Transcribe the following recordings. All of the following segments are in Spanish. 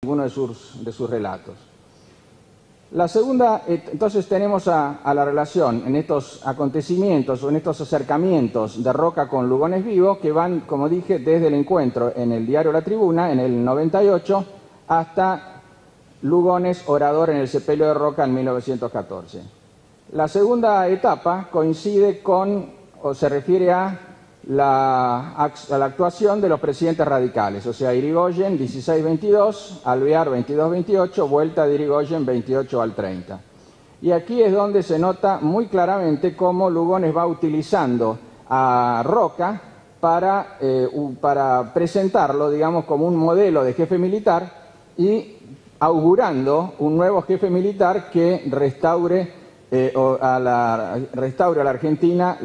ninguno de sus relatos. La segunda, entonces tenemos a la relación en estos acontecimientos o en estos acercamientos de Roca con Lugones vivo que van, como dije, desde el encuentro en el diario La Tribuna en el 98 hasta Lugones orador en el sepelio de Roca en 1914. La segunda etapa coincide con, o se refiere a la actuación de los presidentes radicales, o sea, Irigoyen 16-22, Alvear 22-28, vuelta de Irigoyen 28 al 30. Y aquí es donde se nota muy claramente cómo Lugones va utilizando a Roca para presentarlo, digamos, como un modelo de jefe militar y augurando un nuevo jefe militar que restaure a la Argentina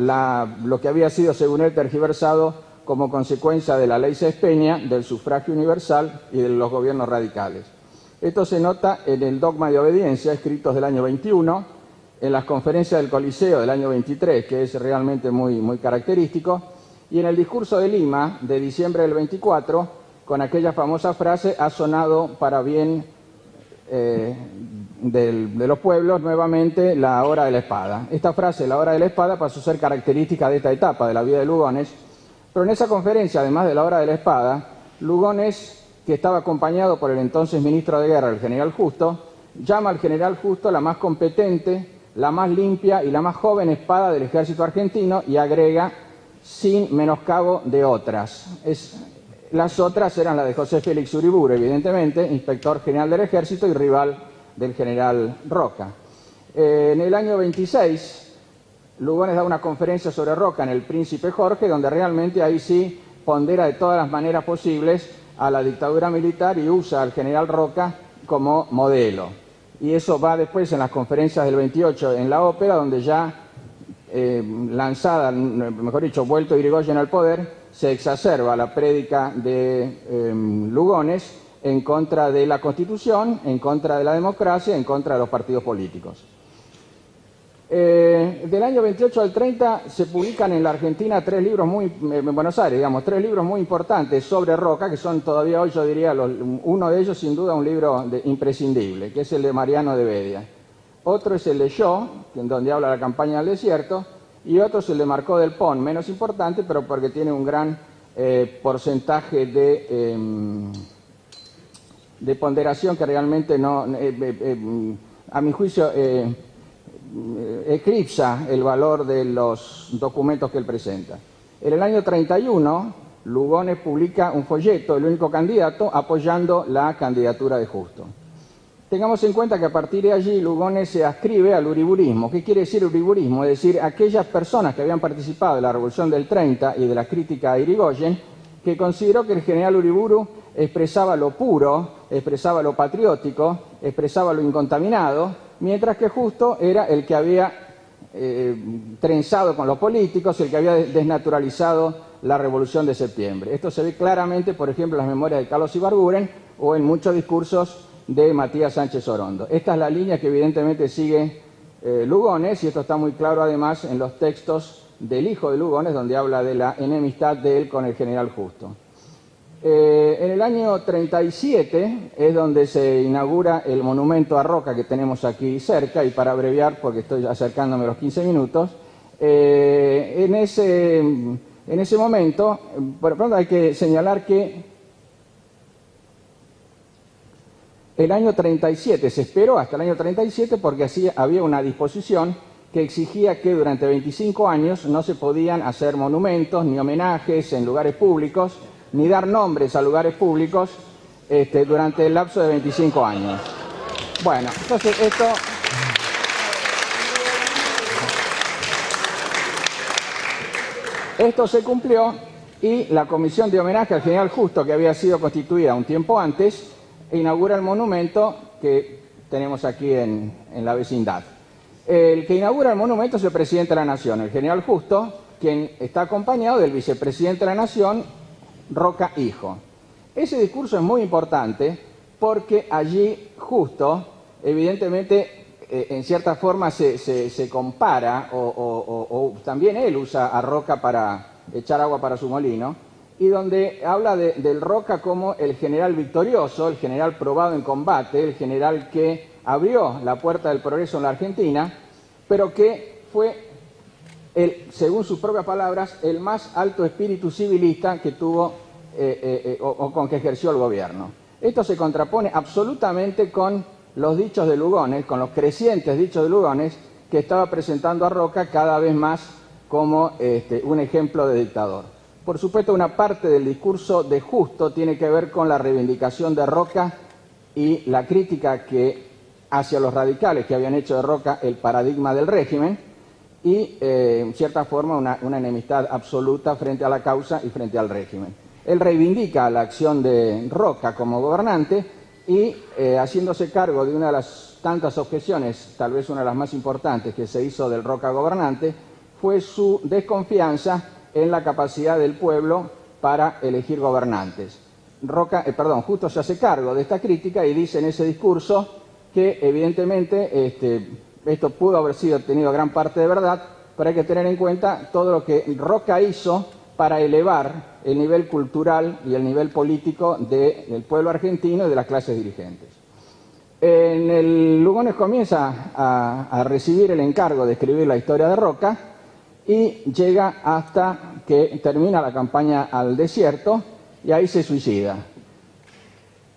lo que había sido, según él, tergiversado como consecuencia de la ley Cespeña, del sufragio universal y de los gobiernos radicales. Esto se nota en el dogma de obediencia, escritos del año 21, en las conferencias del Coliseo del año 23, que es realmente muy característico, y en el discurso de Lima de diciembre del 24, con aquella famosa frase: ha sonado para bien de los pueblos nuevamente la hora de la espada. Esta frase, la hora de la espada, pasó a ser característica de esta etapa de la vida de Lugones, pero en esa conferencia, además de la hora de la espada, Lugones, que estaba acompañado por el entonces ministro de Guerra, el general Justo, llama al general Justo la más competente, la más limpia y la más joven espada del ejército argentino, y agrega: sin menoscabo de otras. Las otras eran las de José Félix Uriburu, evidentemente, inspector general del ejército y rival del general Roca. En el año 26, Lugones da una conferencia sobre Roca en el Príncipe Jorge, donde realmente ahí sí pondera de todas las maneras posibles a la dictadura militar y usa al general Roca como modelo. Y eso va después en las conferencias del 28 en la ópera, donde ya lanzada, mejor dicho, vuelto Irigoyen al poder, se exacerba la prédica de Lugones en contra de la Constitución, en contra de la democracia, en contra de los partidos políticos. Del año 28 al 30 se publican en la Argentina en Buenos Aires, digamos, tres libros muy importantes sobre Roca, que son todavía hoy, yo diría, uno de ellos sin duda un libro imprescindible, que es el de Mariano de Bedia. Otro es el de Yo, en donde habla de la campaña del desierto, y otro es el de Marcó del Pont, menos importante, pero porque tiene un gran porcentaje de ponderación que realmente no, a mi juicio, eclipsa el valor de los documentos que él presenta. En el año 31, Lugones publica un folleto, El único candidato, apoyando la candidatura de Justo. Tengamos en cuenta que a partir de allí Lugones se adscribe al uriburismo. ¿Qué quiere decir uriburismo? Es decir, aquellas personas que habían participado de la Revolución del 30 y de la crítica a Irigoyen, que consideró que el general Uriburu expresaba lo puro, expresaba lo patriótico, expresaba lo incontaminado, mientras que Justo era el que había trenzado con los políticos, el que había desnaturalizado la Revolución de Septiembre. Esto se ve claramente, por ejemplo, en las memorias de Carlos Ibarguren o en muchos discursos de Matías Sánchez Orondo. Esta es la línea que evidentemente sigue Lugones, y esto está muy claro además en los textos del hijo de Lugones, donde habla de la enemistad de él con el general Justo. En el año 37 es donde se inaugura el monumento a Roca que tenemos aquí cerca, y para abreviar, porque estoy acercándome a los 15 minutos, en ese momento, por ejemplo, hay que señalar que el año 37 se esperó hasta el año 37 porque así había una disposición que exigía que durante 25 años no se podían hacer monumentos ni homenajes en lugares públicos, ni dar nombres a lugares públicos durante el lapso de 25 años. Bueno, entonces esto se cumplió, y la comisión de homenaje al general Justo, que había sido constituida un tiempo antes, inaugura el monumento que tenemos aquí en la vecindad. El que inaugura el monumento es el presidente de la Nación, el general Justo, quien está acompañado del vicepresidente de la Nación, Roca hijo. Ese discurso es muy importante porque allí Justo, evidentemente, en cierta forma se compara, o también él usa a Roca para echar agua para su molino, y donde habla del Roca como el general victorioso, el general probado en combate, el general que abrió la puerta del progreso en la Argentina, pero que fue, según sus propias palabras, el más alto espíritu civilista que tuvo o con que ejerció el gobierno. Esto se contrapone absolutamente con los dichos de Lugones, con los crecientes dichos de Lugones, que estaba presentando a Roca cada vez más como un ejemplo de dictador. Por supuesto, una parte del discurso de Justo tiene que ver con la reivindicación de Roca y la crítica hacia los radicales que habían hecho de Roca el paradigma del régimen y, en cierta forma, una enemistad absoluta frente a la causa y frente al régimen. Él reivindica la acción de Roca como gobernante y, haciéndose cargo de una de las tantas objeciones, tal vez una de las más importantes que se hizo del Roca gobernante, fue su desconfianza en la capacidad del pueblo para elegir gobernantes. Justo se hace cargo de esta crítica y dice en ese discurso que evidentemente esto pudo haber tenido gran parte de verdad, pero hay que tener en cuenta todo lo que Roca hizo para elevar el nivel cultural y el nivel político del pueblo argentino y de las clases dirigentes. Lugones comienza a recibir el encargo de escribir la historia de Roca y llega hasta que termina la campaña al desierto y ahí se suicida.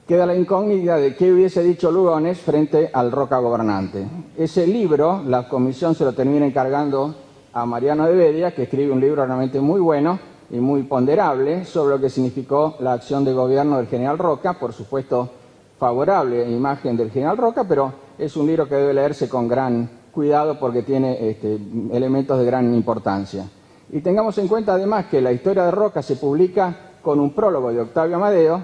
Queda la incógnita de qué hubiese dicho Lugones frente al Roca gobernante. Ese libro, la comisión se lo termina encargando a Mariano de Bedia, que escribe un libro realmente muy bueno y muy ponderable sobre lo que significó la acción de gobierno del general Roca, por supuesto favorable imagen del general Roca, pero es un libro que debe leerse con gran cuidado porque tiene elementos de gran importancia. Y tengamos en cuenta además que la historia de Roca se publica con un prólogo de Octavio Amadeo,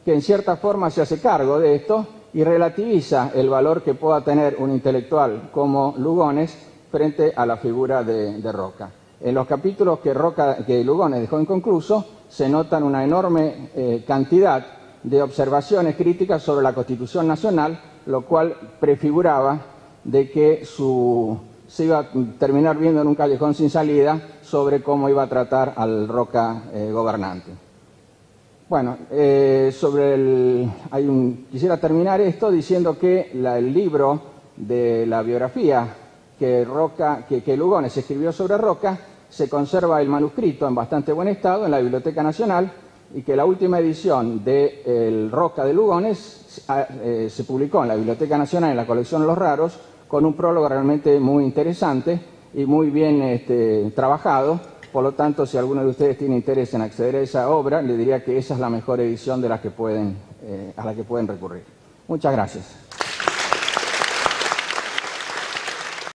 que en cierta forma se hace cargo de esto y relativiza el valor que pueda tener un intelectual como Lugones frente a la figura de Roca. En los capítulos que Lugones dejó inconcluso se notan una enorme cantidad de observaciones críticas sobre la Constitución Nacional, lo cual prefiguraba de que se iba a terminar viendo en un callejón sin salida sobre cómo iba a tratar al Roca gobernante. Bueno, quisiera terminar esto diciendo que el libro de la biografía que Lugones escribió sobre Roca, se conserva el manuscrito en bastante buen estado en la Biblioteca Nacional y que la última edición de El Roca de Lugones se publicó en la Biblioteca Nacional en la colección Los Raros con un prólogo realmente muy interesante y muy bien trabajado. Por lo tanto, si alguno de ustedes tiene interés en acceder a esa obra, le diría que esa es la mejor edición de a la que pueden recurrir. Muchas gracias.